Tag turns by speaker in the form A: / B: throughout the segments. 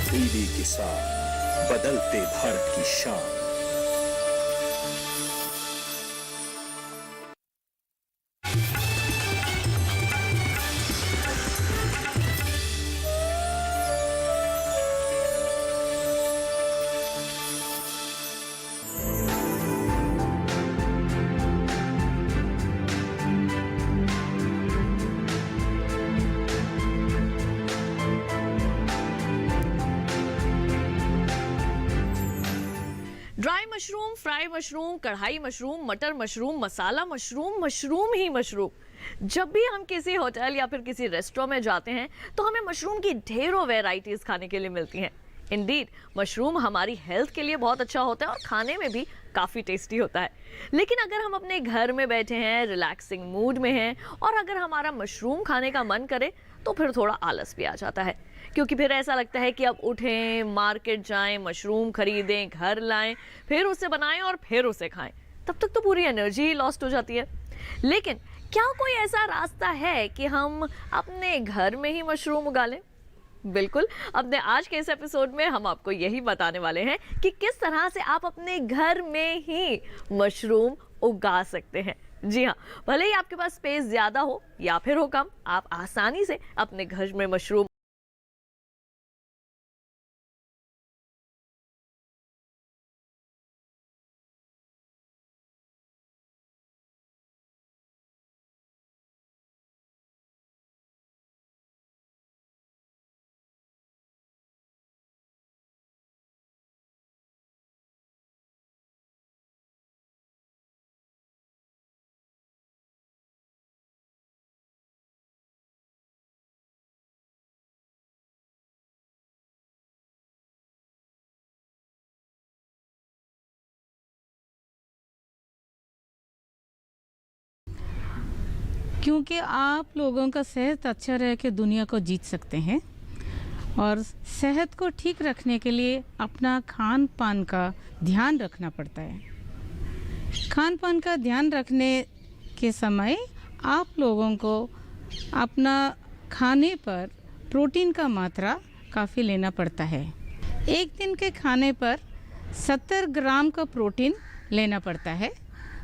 A: तब्दीली के साथ बदलते भारत की शान।
B: ड्राई मशरूम, फ्राई मशरूम, कढ़ाई मशरूम, मटर मशरूम, मसाला मशरूम, मशरूम ही मशरूम। जब भी हम किसी होटल या फिर किसी रेस्टोरेंट में जाते हैं तो हमें मशरूम की ढेरों वैरायटीज खाने के लिए मिलती हैं। इंडीड मशरूम हमारी हेल्थ के लिए बहुत अच्छा होता है और खाने में भी काफ़ी टेस्टी होता है। लेकिन अगर हम अपने घर में बैठे हैं, रिलैक्सिंग मूड में हैं और अगर हमारा मशरूम खाने का मन करे तो फिर थोड़ा आलस भी आ जाता है, क्योंकि फिर ऐसा लगता है कि अब उठें, मार्केट जाएं, मशरूम खरीदें, घर लाएं, फिर उसे बनाएं और फिर उसे खाएं। तब तक तो पूरी एनर्जी ही लॉस्ट हो जाती है। लेकिन क्या कोई ऐसा रास्ता है कि हम अपने घर में ही मशरूम उगा लें? बिल्कुल, अपने आज के इस एपिसोड में हम आपको यही बताने वाले हैं कि किस तरह से आप अपने घर में ही मशरूम उगा सकते हैं। जी हाँ, भले ही आपके पास स्पेस ज्यादा हो या फिर हो कम, आप आसानी से अपने घर में मशरूम
C: क्योंकि आप लोगों का सेहत अच्छा रह के दुनिया को जीत सकते हैं। और सेहत को ठीक रखने के लिए अपना खान पान का ध्यान रखना पड़ता है। खान पान का ध्यान रखने के समय आप लोगों को अपना खाने पर प्रोटीन का मात्रा काफ़ी लेना पड़ता है। एक दिन के खाने पर 70 ग्राम का प्रोटीन लेना पड़ता है।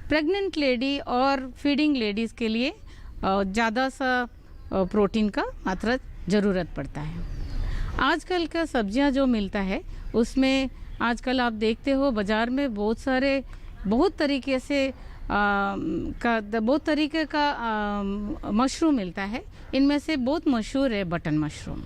C: प्रेग्नेंट लेडी और फीडिंग लेडीज़ के लिए ज़्यादा सा प्रोटीन का मात्रा ज़रूरत पड़ता है। आजकल का सब्जियां जो मिलता है उसमें आजकल आप देखते हो बाज़ार में बहुत तरीके का मशरूम मिलता है। इनमें से बहुत मशहूर है बटन मशरूम।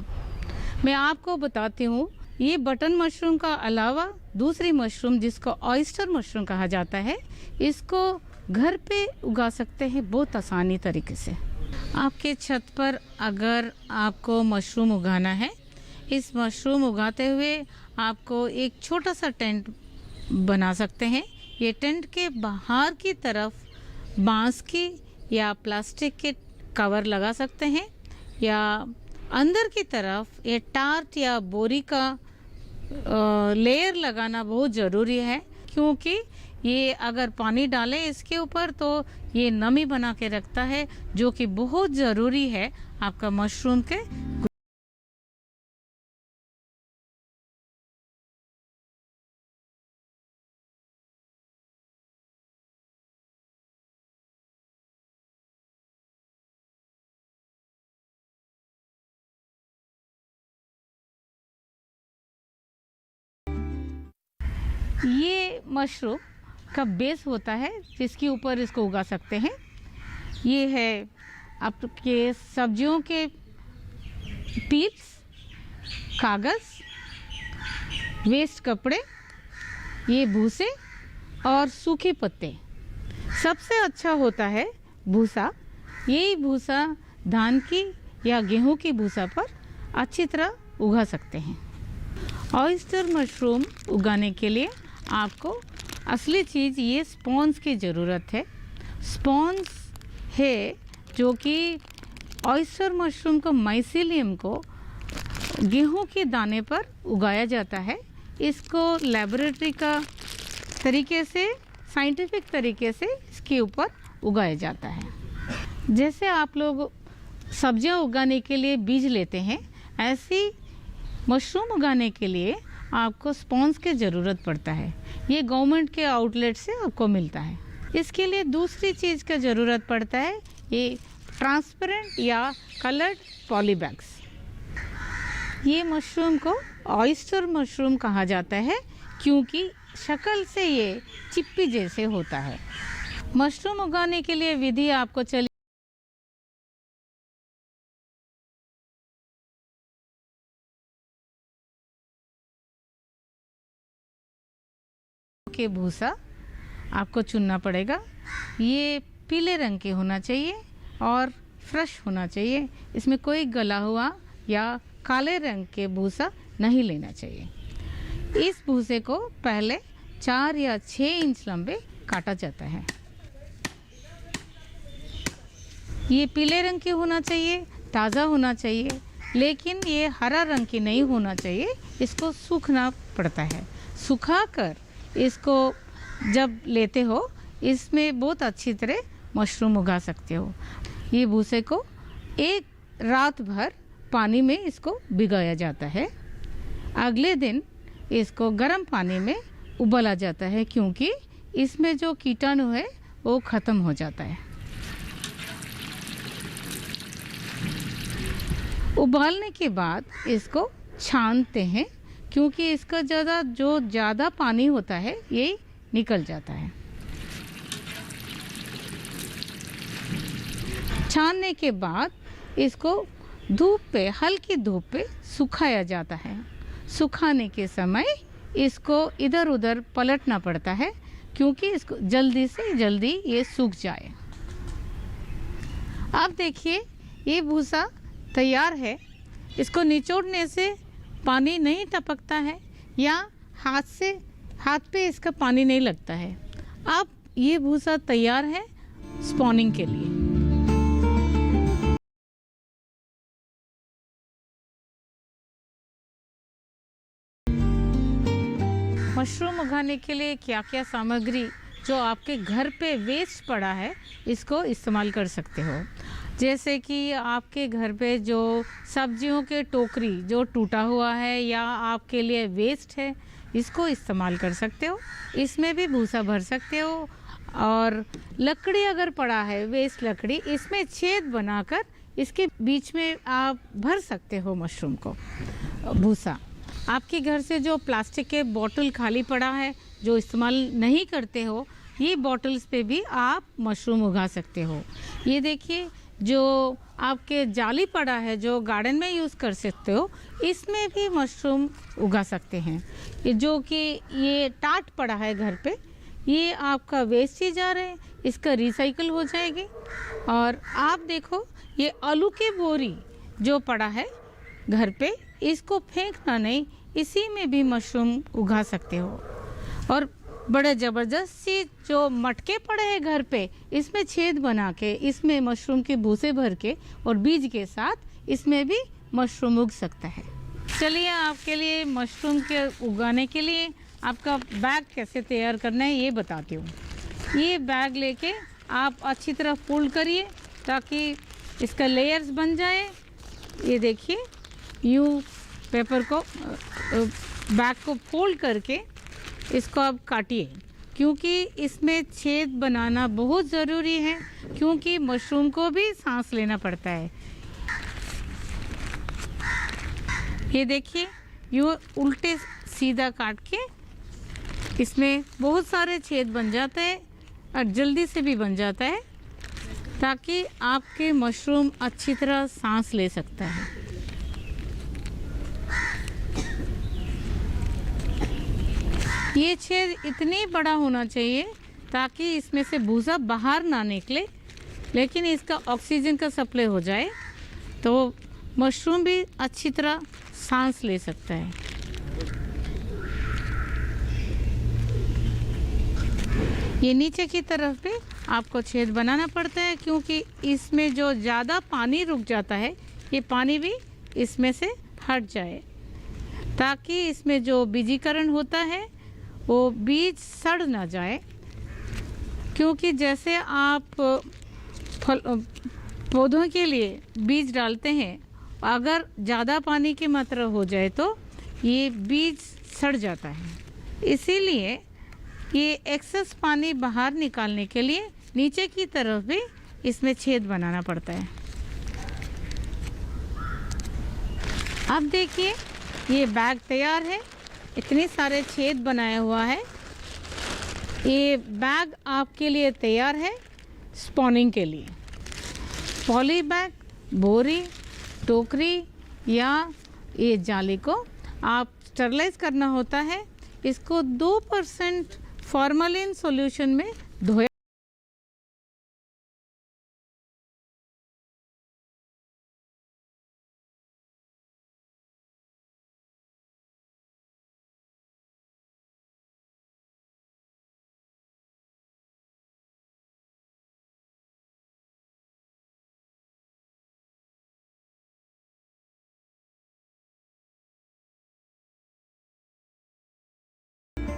C: मैं आपको बताती हूँ, ये बटन मशरूम का अलावा दूसरी मशरूम जिसको ऑयस्टर मशरूम कहा जाता है, इसको घर पे उगा सकते हैं बहुत आसानी तरीके से। आपके छत पर अगर आपको मशरूम उगाना है, इस मशरूम उगाते हुए आपको एक छोटा सा टेंट बना सकते हैं। ये टेंट के बाहर की तरफ बांस की या प्लास्टिक के कवर लगा सकते हैं, या अंदर की तरफ ये टार्ट या बोरी का लेयर लगाना बहुत ज़रूरी है, क्योंकि ये अगर पानी डालें इसके ऊपर तो ये नमी बना के रखता है, जो कि बहुत ज़रूरी है आपका मशरूम के। ये मशरूम का बेस होता है जिसके ऊपर इसको उगा सकते हैं। ये है आपके सब्जियों के पील्स, कागज़, वेस्ट कपड़े, ये भूसे और सूखे पत्ते। सबसे अच्छा होता है भूसा। यही भूसा धान की या गेहूं की भूसा पर अच्छी तरह उगा सकते हैं। ऑयस्टर मशरूम उगाने के लिए आपको असली चीज़ ये स्पॉन्ज की ज़रूरत है। स्पॉन्ज है जो कि ऑयस्टर मशरूम को माइसीलियम को गेहूं के दाने पर उगाया जाता है। इसको लेबोरेटरी का तरीके से, साइंटिफिक तरीके से इसके ऊपर उगाया जाता है। जैसे आप लोग सब्जियां उगाने के लिए बीज लेते हैं, ऐसी मशरूम उगाने के लिए आपको स्पॉन्ज की ज़रूरत पड़ता है। ये गवर्नमेंट के आउटलेट से आपको मिलता है। इसके लिए दूसरी चीज़ का ज़रूरत पड़ता है, ये ट्रांसपेरेंट या कलर्ड पॉलीबैग्स। ये मशरूम को ऑयस्टर मशरूम कहा जाता है क्योंकि शक्ल से ये चिप्पी जैसे होता है। मशरूम उगाने के लिए विधि आपको चलिए के भूसा आपको चुनना पड़ेगा। ये पीले रंग के होना चाहिए और फ्रेश होना चाहिए। इसमें कोई गला हुआ या काले रंग के भूसा नहीं लेना चाहिए। इस भूसे को पहले 4 या 6 इंच लंबे काटा जाता है। ये पीले रंग की होना चाहिए, ताज़ा होना चाहिए, लेकिन ये हरा रंग की नहीं होना चाहिए। इसको सूखना पड़ता है। सुखाकर इसको जब लेते हो, इसमें बहुत अच्छी तरह मशरूम उगा सकते हो। ये भूसे को एक रात भर पानी में इसको भिगोया जाता है। अगले दिन इसको गर्म पानी में उबाला जाता है क्योंकि इसमें जो कीटाणु है वो ख़त्म हो जाता है। उबालने के बाद इसको छानते हैं क्योंकि इसका ज़्यादा पानी होता है ये निकल जाता है। छानने के बाद इसको धूप पे, हल्की धूप पे सुखाया जाता है। सुखाने के समय इसको इधर उधर पलटना पड़ता है क्योंकि इसको जल्दी से जल्दी ये सूख जाए। अब देखिए ये भूसा तैयार है। इसको निचोड़ने से पानी नहीं टपकता है या हाथ पे इसका पानी नहीं लगता है। अब ये भूसा तैयार है स्पॉनिंग के लिए। मशरूम उगाने के लिए क्या क्या सामग्री जो आपके घर पे वेस्ट पड़ा है इसको इस्तेमाल कर सकते हो। जैसे कि आपके घर पे जो सब्जियों के टोकरी जो टूटा हुआ है या आपके लिए वेस्ट है, इसको इस्तेमाल कर सकते हो। इसमें भी भूसा भर सकते हो। और लकड़ी अगर पड़ा है, वेस्ट लकड़ी, इसमें छेद बनाकर इसके बीच में आप भर सकते हो मशरूम को भूसा। आपके घर से जो प्लास्टिक के बोतल खाली पड़ा है जो इस्तेमाल नहीं करते हो, ये बॉटल्स पे भी आप मशरूम उगा सकते हो। ये देखिए जो आपके जाली पड़ा है जो गार्डन में यूज़ कर सकते हो, इसमें भी मशरूम उगा सकते हैं। ये जो कि ये टाट पड़ा है घर पे, ये आपका वेस्ट ही जा रहा है, इसका रिसाइकल हो जाएगी। और आप देखो ये आलू की बोरी जो पड़ा है घर पे, इसको फेंकना नहीं, इसी में भी मशरूम उगा सकते हो। और बड़े ज़बरदस्त सी जो मटके पड़े हैं घर पे, इसमें छेद बना के इसमें मशरूम के भूसे भर के और बीज के साथ इसमें भी मशरूम उग सकता है। चलिए आपके लिए मशरूम के उगाने के लिए आपका बैग कैसे तैयार करना है ये बताती हूँ। ये बैग लेके आप अच्छी तरह फोल्ड करिए ताकि इसका लेयर्स बन जाए। ये देखिए यूँ पेपर को बैग को फोल्ड करके इसको अब काटिए क्योंकि इसमें छेद बनाना बहुत ज़रूरी है क्योंकि मशरूम को भी सांस लेना पड़ता है। ये देखिए यूँ उल्टे सीधा काट के इसमें बहुत सारे छेद बन जाते हैं और जल्दी से भी बन जाता है ताकि आपके मशरूम अच्छी तरह सांस ले सकता है। ये छेद इतनी बड़ा होना चाहिए ताकि इसमें से भूसा बाहर ना निकले, लेकिन इसका ऑक्सीजन का सप्लाई हो जाए तो मशरूम भी अच्छी तरह सांस ले सकता है। ये नीचे की तरफ भी आपको छेद बनाना पड़ता है क्योंकि इसमें जो ज़्यादा पानी रुक जाता है, ये पानी भी इसमें से हट जाए ताकि इसमें जो बीजीकरण होता है वो बीज सड़ ना जाए। क्योंकि जैसे आप पौधों के लिए बीज डालते हैं, अगर ज़्यादा पानी की मात्रा हो जाए तो ये बीज सड़ जाता है। इसीलिए ये एक्सेस पानी बाहर निकालने के लिए नीचे की तरफ भी इसमें छेद बनाना पड़ता है। अब देखिए ये बैग तैयार है, इतने सारे छेद बनाया हुआ है। ये बैग आपके लिए तैयार है स्पॉनिंग के लिए। पॉली बैग, बोरी, टोकरी या ये जाली को आप स्टरलाइज करना होता है। इसको 2% फॉर्मलिन सॉल्यूशन में धोया।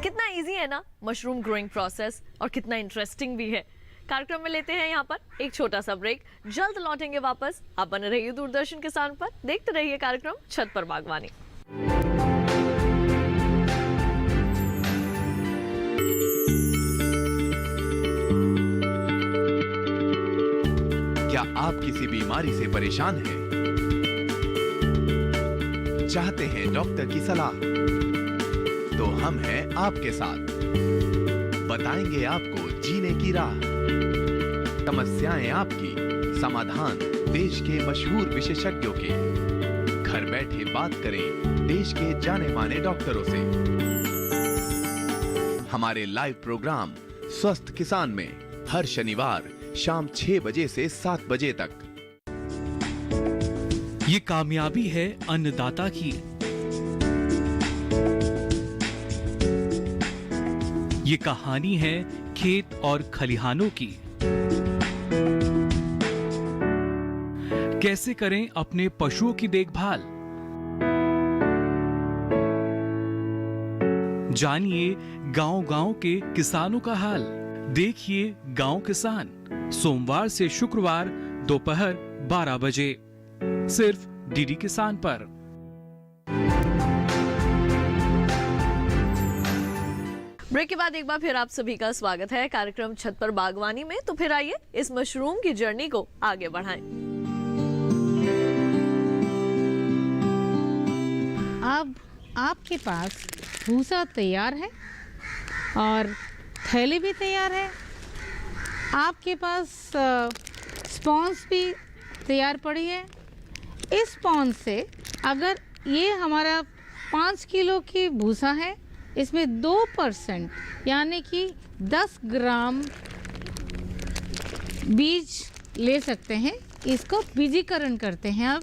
B: कितना इजी है ना मशरूम ग्रोइंग प्रोसेस, और कितना इंटरेस्टिंग भी है। कार्यक्रम में लेते हैं यहाँ पर एक छोटा सा ब्रेक, जल्द लौटेंगे वापस। आप बने रहिए दूरदर्शन किसान पर, देखते रहिए कार्यक्रम छत पर बागवानी।
D: क्या आप किसी बीमारी से परेशान हैं? चाहते हैं डॉक्टर की सलाह? तो हम हैं आपके साथ, बताएंगे आपको जीने की राह। समस्याएं आपकी, समाधान देश के मशहूर विशेषज्ञों के। घर बैठे बात करें देश के जाने माने डॉक्टरों से। हमारे लाइव प्रोग्राम स्वस्थ किसान में हर शनिवार शाम 6 बजे से 7 बजे तक।
A: ये कामयाबी है अन्नदाता की, ये कहानी है खेत और खलिहानों की। कैसे करें अपने पशुओं की देखभाल, जानिए गांव-गांव के किसानों का हाल। देखिए गांव किसान, सोमवार से शुक्रवार दोपहर 12 बजे सिर्फ डीडी किसान पर।
B: ब्रेक के बाद एक बार फिर आप सभी का स्वागत है कार्यक्रम छत पर बागवानी में। तो फिर आइए इस मशरूम की जर्नी को आगे बढ़ाएं।
C: अब आपके पास भूसा तैयार है और थैली भी तैयार है। आपके पास स्पॉन्ज भी तैयार पड़ी है। इस स्पॉन्ज से अगर ये हमारा 5 किलो की भूसा है, इसमें 2% यानी कि 10 ग्राम बीज ले सकते हैं। इसको बीजीकरण करते हैं। अब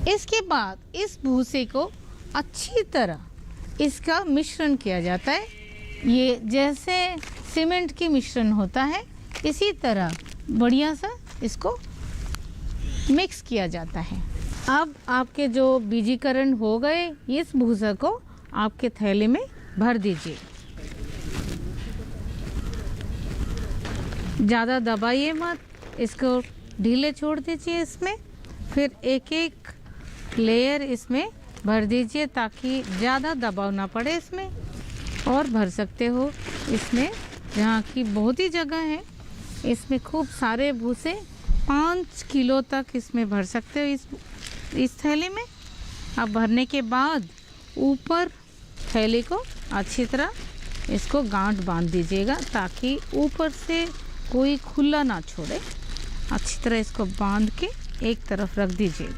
C: इसके बाद इस भूसे को अच्छी तरह इसका मिश्रण किया जाता है। ये जैसे सीमेंट की मिश्रण होता है, इसी तरह बढ़िया सा इसको मिक्स किया जाता है। अब आपके जो बीजीकरण हो गए, इस भूसा को आपके थैले में भर दीजिए। ज़्यादा दबाइए मत, इसको ढीले छोड़ दीजिए। इसमें फिर एक एक लेयर इसमें भर दीजिए ताकि ज़्यादा दबाव ना पड़े इसमें। और भर सकते हो इसमें, जहाँ की बहुत ही जगह है, इसमें खूब सारे भूसे 5 किलो तक इसमें भर सकते हो इस थैली में। अब भरने के बाद ऊपर थैली को अच्छी तरह इसको गांठ बांध दीजिएगा ताकि ऊपर से कोई खुला ना छोड़े। अच्छी तरह इसको बांध के एक तरफ रख दीजिए।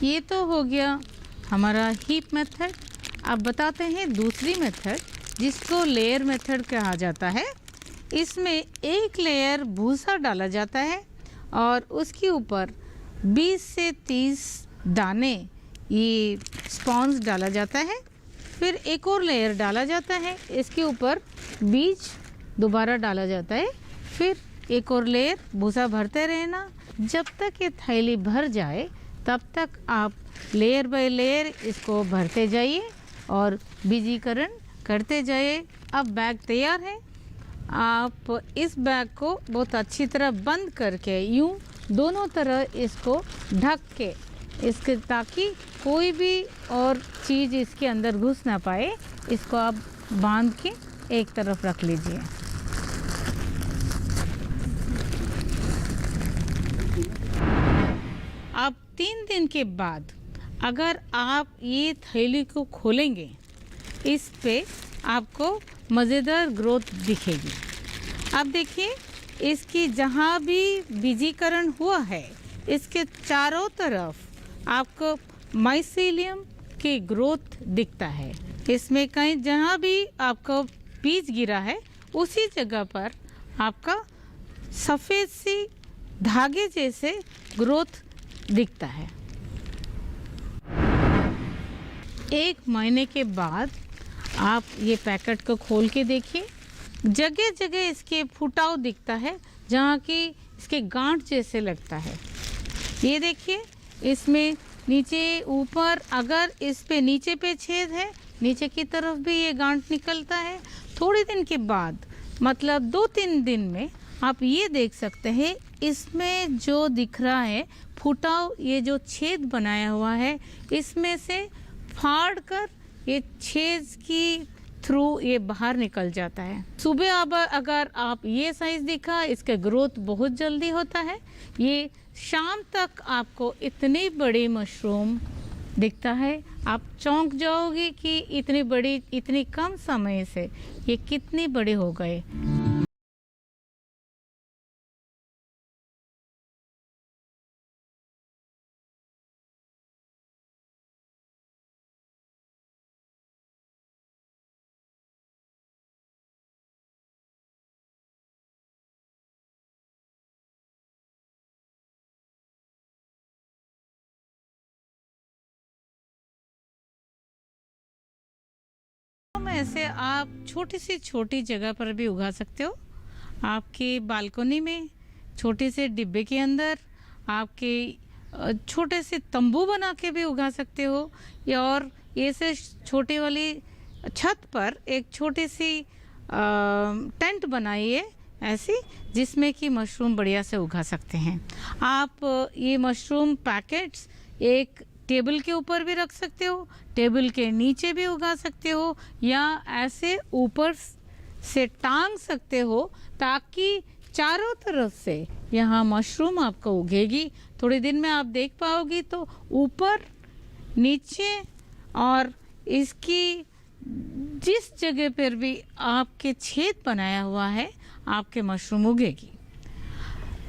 C: ये तो हो गया हमारा हीप मेथड। अब बताते हैं दूसरी मेथड, जिसको लेयर मेथड कहा जाता है। इसमें एक लेयर भूसा डाला जाता है और उसके ऊपर 20 से 30 दाने ये स्पॉन्ज डाला जाता है। फिर एक और लेयर डाला जाता है, इसके ऊपर बीज दोबारा डाला जाता है। फिर एक और लेयर भूसा भरते रहना जब तक ये थैली भर जाए। तब तक आप लेयर बाय लेयर इसको भरते जाइए और बीजीकरण करते जाइए अब बैग तैयार है। आप इस बैग को बहुत अच्छी तरह बंद करके यूं दोनों तरह इसको ढक के इसके, ताकि कोई भी और चीज़ इसके अंदर घुस ना पाए, इसको आप बांध के एक तरफ रख लीजिए। अब 3 दिन के बाद अगर आप ये थैली को खोलेंगे, इस पे आपको मज़ेदार ग्रोथ दिखेगी। अब देखिए, इसकी जहाँ भी बीजीकरण हुआ है, इसके चारों तरफ आपको माइसीलियम की ग्रोथ दिखता है। इसमें कहीं जहाँ भी आपको बीज गिरा है, उसी जगह पर आपका सफ़ेद सी धागे जैसे ग्रोथ दिखता है। 1 महीने के बाद आप ये पैकेट को खोल के देखिए, जगह जगह इसके फुटाव दिखता है, जहाँ की इसके गांठ जैसे लगता है। ये देखिए, इसमें नीचे ऊपर अगर इस पे नीचे पे छेद है, नीचे की तरफ भी ये गांठ निकलता है। थोड़े दिन के बाद, मतलब 2-3 दिन में आप ये देख सकते हैं, इसमें जो दिख रहा है फुटाव, ये जो छेद बनाया हुआ है, इसमें से फाड़ कर ये छेद की थ्रू ये बाहर निकल जाता है। सुबह अब अगर आप ये साइज़ दिखा, इसका ग्रोथ बहुत जल्दी होता है। ये शाम तक आपको इतनी बड़ी मशरूम दिखता है, आप चौंक जाओगे कि इतनी बड़ी, इतनी कम समय से ये कितनी बड़े हो गए। ऐसे आप छोटी सी छोटी जगह पर भी उगा सकते हो। आपके बालकनी में, छोटे से डिब्बे के अंदर, आपके छोटे से तंबू बना के भी उगा सकते हो, या और ये से छोटी वाली छत पर एक छोटी सी टेंट बनाइए ऐसी, जिसमें कि मशरूम बढ़िया से उगा सकते हैं। आप ये मशरूम पैकेट्स एक टेबल के ऊपर भी रख सकते हो, टेबल के नीचे भी उगा सकते हो, या ऐसे ऊपर से टांग सकते हो, ताकि चारों तरफ से यहाँ मशरूम आपको उगेगी। थोड़े दिन में आप देख पाओगी, तो ऊपर नीचे और इसकी जिस जगह पर भी आपके छेद बनाया हुआ है, आपके मशरूम उगेगी।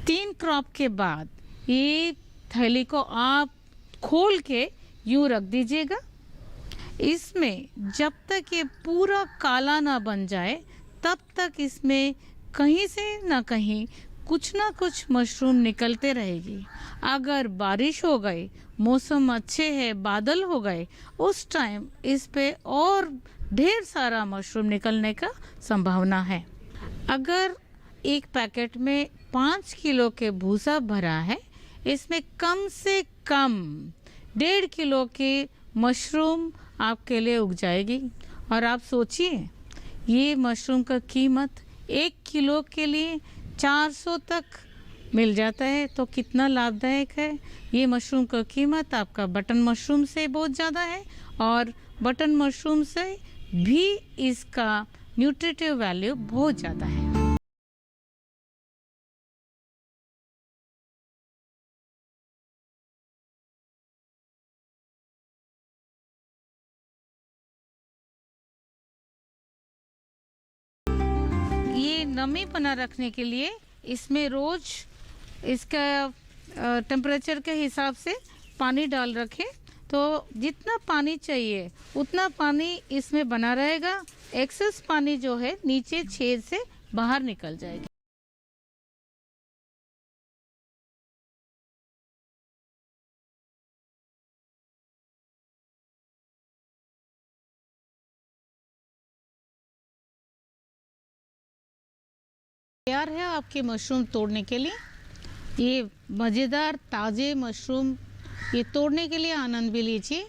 C: 3 क्रॉप के बाद ये थैली को आप खोल के यूं रख दीजिएगा। इसमें जब तक ये पूरा काला ना बन जाए, तब तक इसमें कहीं से ना कहीं कुछ ना कुछ मशरूम निकलते रहेगी। अगर बारिश हो गई, मौसम अच्छे है, बादल हो गए, उस टाइम इस पे और ढेर सारा मशरूम निकलने का संभावना है। अगर एक पैकेट में 5 किलो के भूसा भरा है, इसमें कम से कम 1.5 किलो की मशरूम आपके लिए उग जाएगी। और आप सोचिए, ये मशरूम का कीमत 1 किलो के लिए 400 तक मिल जाता है, तो कितना लाभदायक है। ये मशरूम का कीमत आपका बटन मशरूम से बहुत ज़्यादा है, और बटन मशरूम से भी इसका न्यूट्रिटिव वैल्यू बहुत ज़्यादा है। ये नमी बना रखने के लिए इसमें रोज इसका टेम्परेचर के हिसाब से पानी डाल रखें, तो जितना पानी चाहिए उतना पानी इसमें बना रहेगा। एक्सेस पानी जो है नीचे छेद से बाहर निकल जाएगा। तैयार है आपके मशरूम तोड़ने के लिए। ये मज़ेदार ताज़े मशरूम ये तोड़ने के लिए आनंद भी लीजिए।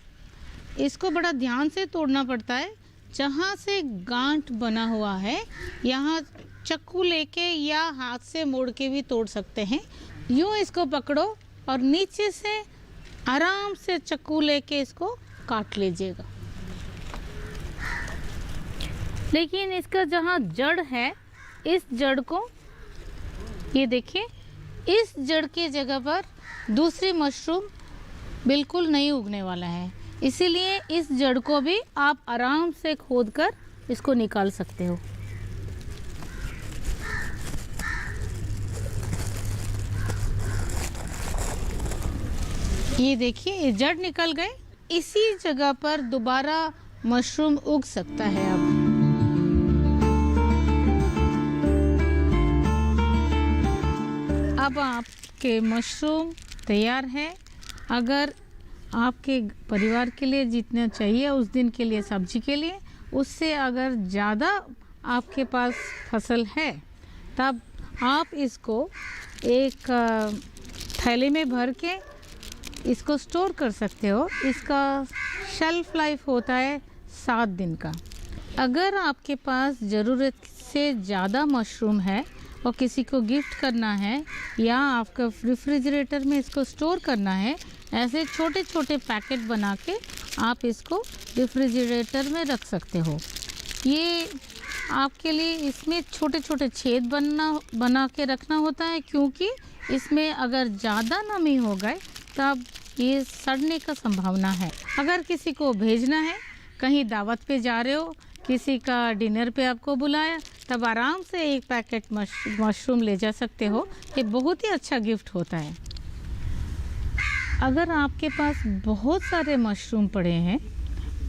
C: इसको बड़ा ध्यान से तोड़ना पड़ता है, जहाँ से गांठ बना हुआ है यहाँ चाकू लेके या हाथ से मोड़ के भी तोड़ सकते हैं। यूँ इसको पकड़ो और नीचे से आराम से चाकू लेके इसको काट लीजिएगा। लेकिन इसका जहाँ जड़ है, इस जड़ को ये देखिए, इस जड़ के जगह पर दूसरी मशरूम बिल्कुल नहीं उगने वाला है, इसीलिए इस जड़ को भी आप आराम से खोदकर इसको निकाल सकते हो। ये देखिए, ये जड़ निकल गए। इसी जगह पर दोबारा मशरूम उग सकता है। अब आपके मशरूम तैयार है। अगर आपके परिवार के लिए जितना चाहिए उस दिन के लिए, सब्जी के लिए, उससे अगर ज़्यादा आपके पास फसल है तब आप इसको एक थैले में भर के इसको स्टोर कर सकते हो। इसका शेल्फ लाइफ होता है 7 दिन का। अगर आपके पास ज़रूरत से ज़्यादा मशरूम है और किसी को गिफ्ट करना है या आपका रेफ्रिजरेटर में इसको स्टोर करना है, ऐसे छोटे छोटे पैकेट बना के आप इसको रेफ्रिजरेटर में रख सकते हो। ये आपके लिए इसमें छोटे छोटे छेद बना के रखना होता है, क्योंकि इसमें अगर ज़्यादा नमी हो गए तब ये सड़ने का संभावना है। अगर किसी को भेजना है, कहीं दावत पे जा रहे हो, किसी का डिनर पे आपको बुलाया, तब आराम से एक पैकेट मशरूम ले जा सकते हो। ये बहुत ही अच्छा गिफ्ट होता है। अगर आपके पास बहुत सारे मशरूम पड़े हैं,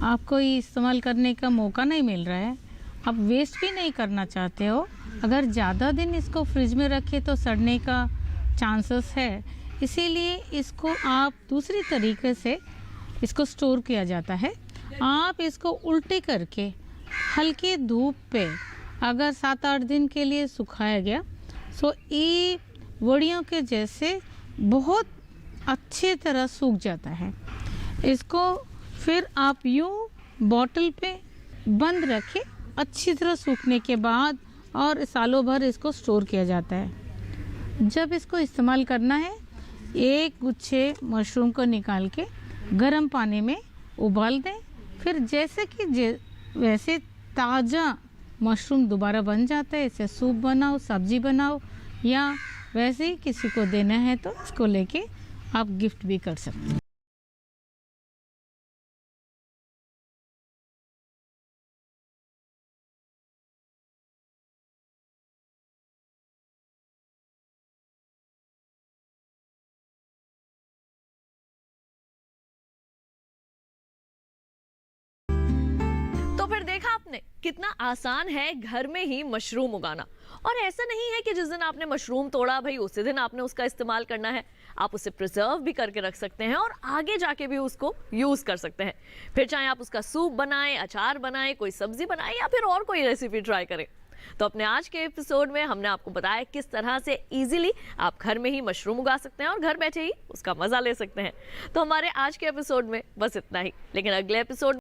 C: आपको ये इस्तेमाल करने का मौका नहीं मिल रहा है, आप वेस्ट भी नहीं करना चाहते हो, अगर ज़्यादा दिन इसको फ्रिज में रखें तो सड़ने का चांसेस है, इसीलिए इसको आप दूसरी तरीके से इसको स्टोर किया जाता है। आप इसको उल्टे करके हल्के धूप पे अगर 7-8 दिन के लिए सुखाया गया तो ये वड़ियों के जैसे बहुत अच्छे तरह सूख जाता है। इसको फिर आप यूँ बॉटल पे बंद रखें, अच्छी तरह सूखने के बाद, और सालों भर इसको स्टोर किया जाता है। जब इसको इस्तेमाल करना है, एक गुच्छे मशरूम को निकाल के गर्म पानी में उबाल दें, फिर जैसे कि वैसे ताज़ा मशरूम दोबारा बन जाता है। इसे सूप बनाओ, सब्जी बनाओ, या वैसे ही किसी को देना है तो इसको लेके आप गिफ्ट भी कर सकते हैं।
B: तो फिर देखा आपने कितना आसान है घर में ही मशरूम उगाना। और ऐसा नहीं है कि जिस दिन आपने मशरूम तोड़ा भाई उसी दिन आपने उसका इस्तेमाल करना है। आप उसे प्रिजर्व भी करके रख सकते हैं और आगे जाके भी उसको यूज कर सकते हैं। फिर चाहे आप उसका सूप बनाएं, अचार बनाएं, कोई सब्जी बनाएं या फिर और कोई रेसिपी ट्राई करें। तो अपने आज के एपिसोड में हमने आपको बताया किस तरह से इजीली आप घर में ही मशरूम उगा सकते हैं और घर बैठे ही उसका मजा ले सकते हैं। तो हमारे आज के एपिसोड में बस इतना ही, लेकिन अगले एपिसोड